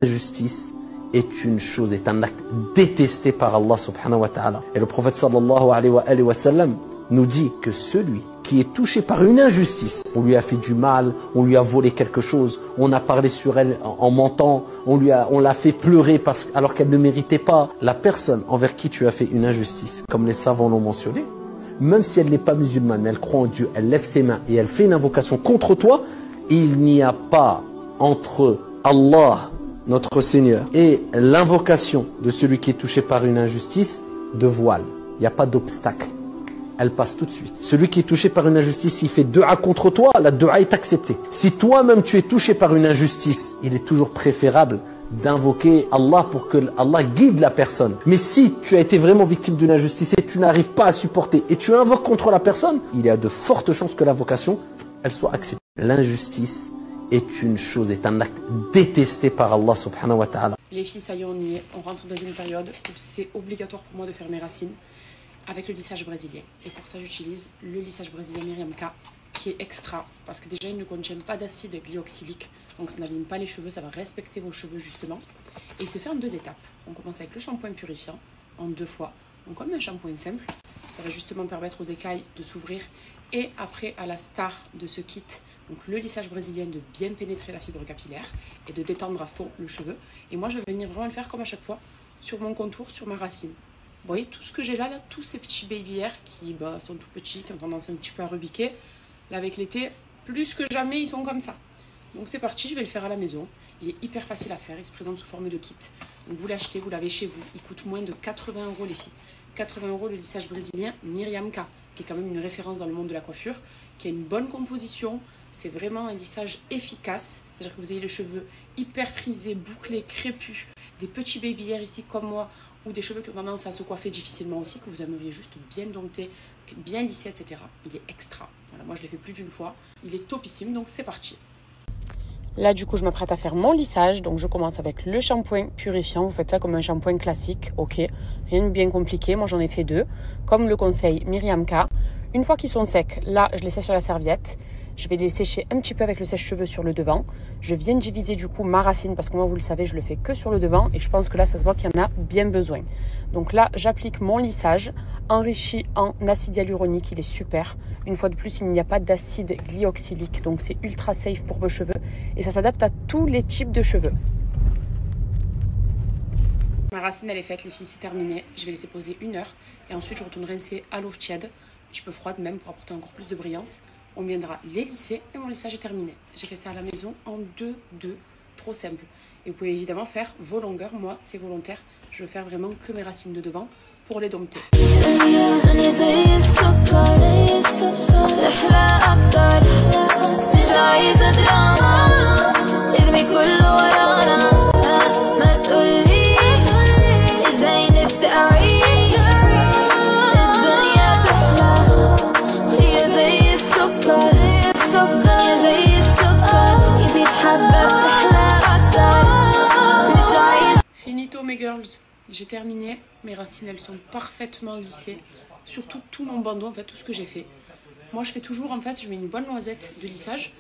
L'injustice est une chose, est un acte détesté par Allah subhanahu wa ta'ala. Et le prophète sallallahu alayhi wa sallam nous dit que celui qui est touché par une injustice, on lui a fait du mal, on lui a volé quelque chose, on a parlé sur elle en mentant, on l'a fait pleurer alors qu'elle ne méritait pas. La personne envers qui tu as fait une injustice, comme les savants l'ont mentionné, même si elle n'est pas musulmane, mais elle croit en Dieu, elle lève ses mains et elle fait une invocation contre toi, il n'y a pas entre Allah, notre Seigneur, et l'invocation de celui qui est touché par une injustice de voile. Il n'y a pas d'obstacle. Elle passe tout de suite. Celui qui est touché par une injustice, s'il fait dua contre toi, la dua est acceptée. Si toi-même tu es touché par une injustice, il est toujours préférable d'invoquer Allah pour que Allah guide la personne. Mais si tu as été vraiment victime d'une injustice et tu n'arrives pas à supporter et tu invoques contre la personne, il y a de fortes chances que l'invocation, elle soit acceptée. L'injustice est une chose, est un acte détesté par Allah subhanahu wa ta'ala. Les filles, ça y est, on y est. On rentre dans une période où c'est obligatoire pour moi de faire mes racines avec le lissage brésilien. Et pour ça, j'utilise le lissage brésilien Myriam K, qui est extra, parce que déjà, il ne contient pas d'acide glyoxylique, donc ça n'abîme pas les cheveux, ça va respecter vos cheveux justement. Et il se fait en 2 étapes. On commence avec le shampoing purifiant, en 2 fois. Donc comme un shampoing simple, ça va justement permettre aux écailles de s'ouvrir. Et après, à la star de ce kit, donc le lissage brésilien, de bien pénétrer la fibre capillaire et de détendre à fond le cheveu. Et moi, je vais venir vraiment le faire comme à chaque fois, sur mon contour, sur ma racine. Vous voyez, tout ce que j'ai là, tous ces petits baby hairs qui sont tout petits, qui ont tendance un petit peu à rebiquer. Là, avec l'été, plus que jamais, ils sont comme ça. Donc c'est parti, je vais le faire à la maison. Il est hyper facile à faire, il se présente sous forme de kit. Donc vous l'achetez, vous l'avez chez vous. Il coûte moins de 80 € les filles. 80 € le lissage brésilien Myriam K, qui est quand même une référence dans le monde de la coiffure, qui a une bonne composition. C'est vraiment un lissage efficace. C'est-à-dire que vous ayez les cheveux hyper frisés, bouclés, crépus, des petits baby hairs ici comme moi, ou des cheveux qui ont tendance à se coiffer difficilement aussi, que vous aimeriez juste bien dompter, bien lisser, etc. Il est extra. Voilà, moi, je l'ai fait plus d'une fois. Il est topissime, donc c'est parti. Là, du coup, je m'apprête à faire mon lissage. Donc, je commence avec le shampoing purifiant. Vous faites ça comme un shampoing classique, ok. Rien de bien compliqué. Moi, j'en ai fait 2. Comme le conseille Myriam K. Une fois qu'ils sont secs, là, je les sèche à la serviette. Je vais les sécher un petit peu avec le sèche-cheveux sur le devant. Je viens de diviser du coup ma racine parce que moi, vous le savez, je le fais que sur le devant. Et je pense que là, ça se voit qu'il y en a bien besoin. Donc là, j'applique mon lissage enrichi en acide hyaluronique. Il est super. Une fois de plus, il n'y a pas d'acide glyoxylique. Donc c'est ultra safe pour vos cheveux. Et ça s'adapte à tous les types de cheveux. Ma racine, elle est faite, les filles, c'est terminé. Je vais laisser poser 1 heure. Et ensuite, je retourne rincer à l'eau tiède, un petit peu froide même, pour apporter encore plus de brillance. On viendra les lisser et mon lissage est terminé. J'ai fait ça à la maison en 2-2, trop simple. Et vous pouvez évidemment faire vos longueurs. Moi, c'est volontaire. Je veux faire vraiment que mes racines de devant pour les dompter. Finito mes girls, j'ai terminé, mes racines elles sont parfaitement lissées, surtout tout mon bandeau en fait, tout ce que j'ai fait. Moi je fais toujours en fait, je mets une bonne noisette de lissage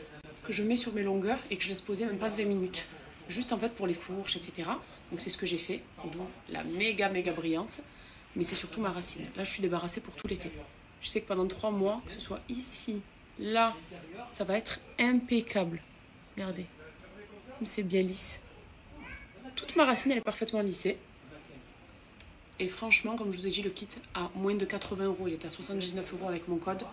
que je mets sur mes longueurs et que je laisse poser même pas 20 minutes, juste en fait pour les fourches etc. Donc c'est ce que j'ai fait, d'où la méga brillance, mais c'est surtout ma racine. Là je suis débarrassée pour tout l'été. Je sais que pendant 3 mois, que ce soit ici, là, ça va être impeccable. Regardez, c'est bien lisse. Toute ma racine elle est parfaitement lissée. Et franchement, comme je vous ai dit, le kit à moins de 80 €, il est à 79 € avec mon code.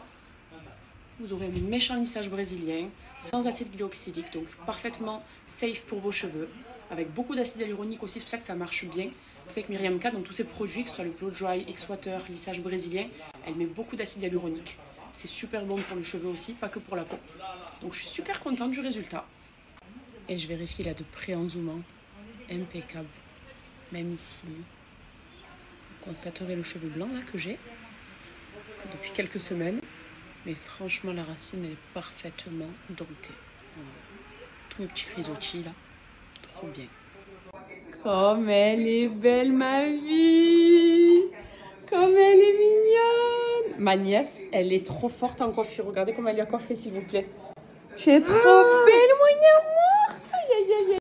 Vous aurez un méchant lissage brésilien, sans acide glyoxylique, donc parfaitement safe pour vos cheveux, avec beaucoup d'acide hyaluronique aussi, c'est pour ça que ça marche bien. Vous savez que Myriam K, dans tous ses produits, que ce soit le Blow Dry, X-Water, lissage brésilien, elle met beaucoup d'acide hyaluronique. C'est super bon pour les cheveux aussi, pas que pour la peau. Donc je suis super contente du résultat. Et je vérifie là de près en zoomant. Impeccable. Même ici. Vous constaterez le cheveu blanc là que j'ai depuis quelques semaines. Mais franchement, la racine elle est parfaitement domptée. Voilà. Tous mes petits frisottis là. Trop bien. Comme elle est belle ma vie. Comme elle est mignonne. Ma nièce, elle est trop forte en coiffure. Regardez comment elle est coiffée s'il vous plaît. Tu es trop belle mon amour. Aïe aïe aïe.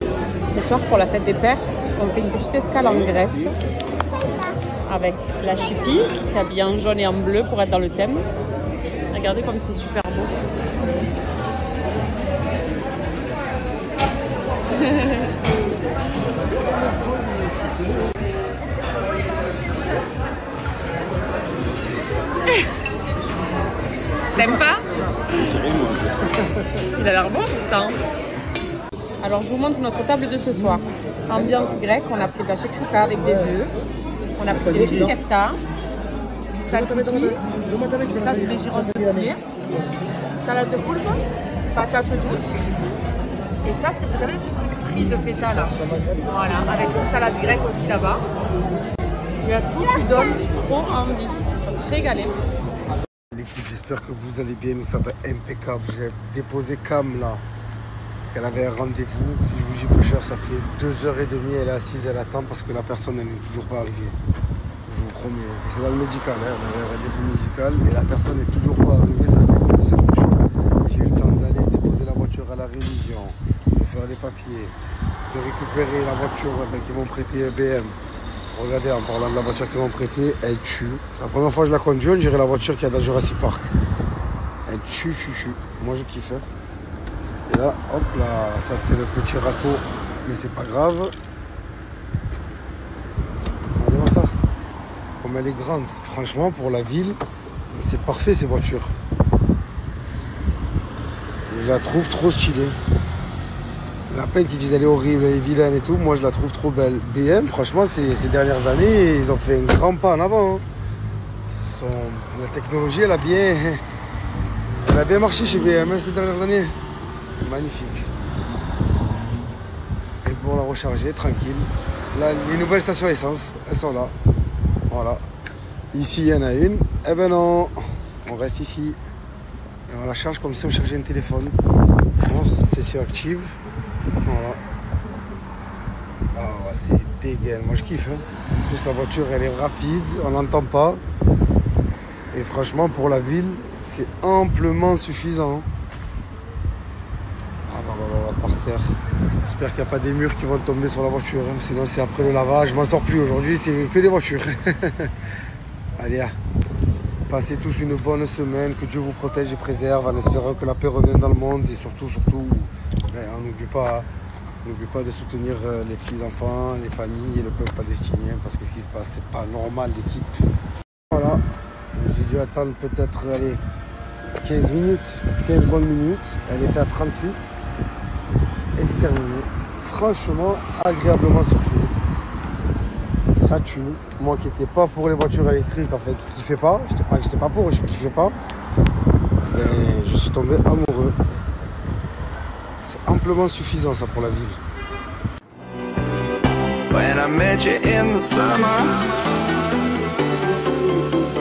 Ce soir pour la fête des pères, on fait une petite escale en Grèce avec la chipie qui s'habille en jaune et en bleu pour être dans le thème. Regardez comme c'est super beau. T'aimes pas? Il a l'air beau pourtant. Alors je vous montre notre table de ce soir. Ambiance grecque, on a pris de la shakshuka avec des œufs. On a pris des petites kefta, du tzatziki. Ça c'est des gyros de poulet. Salade de poulpe, patates douces. Et ça c'est, vous savez, le petit truc frit de feta là. Voilà, avec une salade grecque aussi là-bas. Il y a tout qui donne trop envie. On va se régaler. L'équipe, j'espère que vous allez bien, nous ça va impeccable. J'ai déposé Cam là, parce qu'elle avait un rendez-vous. Si je vous dis peu cher, ça fait 2h30, elle est assise, elle attend parce que la personne elle n'est toujours pas arrivée. Je vous promets. Et c'est dans le médical, hein. On avait un rendez-vous médical et la personne n'est toujours pas arrivée, ça fait 2h plus cher. J'ai eu le temps d'aller déposer la voiture à la révision, de faire les papiers, de récupérer la voiture qu'ils m'ont prêté BM. Regardez, en parlant de la voiture qu'ils m'ont prêtée, elle tue. C'est la première fois que je la conduis, on dirait la voiture qu'il y a dans Jurassic Park. Elle tue. Moi je kiffe. Et là, hop là, ça c'était le petit râteau, mais c'est pas grave. Regardez-moi ça. Comme elle est grande. Franchement, pour la ville, c'est parfait ces voitures. Je la trouve trop stylée. Il y en a plein qui disent elle est horrible, elle est vilaine et tout. Moi je la trouve trop belle. BM, franchement, ces dernières années, ils ont fait un grand pas en avant. Hein. La technologie, elle a bien marché chez BM ces dernières années. Magnifique. Et pour la recharger, tranquille. Là, les nouvelles stations essence, elles sont là. Voilà. Ici, il y en a une. Eh ben non, on reste ici. Et on la charge comme si on chargeait un téléphone. Session active. Voilà. Ah, c'est dégueulasse. Moi je kiffe. Hein. En plus la voiture elle est rapide, on n'entend pas. Et franchement pour la ville, c'est amplement suffisant. Ah par terre. J'espère qu'il n'y a pas des murs qui vont tomber sur la voiture. Hein. Sinon c'est après le lavage. Je m'en sors plus aujourd'hui, c'est que des voitures. Allez, passez tous une bonne semaine, que Dieu vous protège et préserve en espérant que la paix revienne dans le monde et surtout, on n'oublie pas de soutenir les petits-enfants, les familles et le peuple palestinien parce que ce qui se passe, c'est pas normal l'équipe. Voilà, j'ai dû attendre peut-être 15 bonnes minutes, elle était à 38 et c'est terminé. Franchement, agréablement surpris. Ça tue. Moi qui n'étais pas pour les voitures électriques, en fait, qui kiffais pas, j'étais pas pour, je kiffais pas, mais je suis tombé amoureux. C'est amplement suffisant ça pour la ville. When I met you in the summer.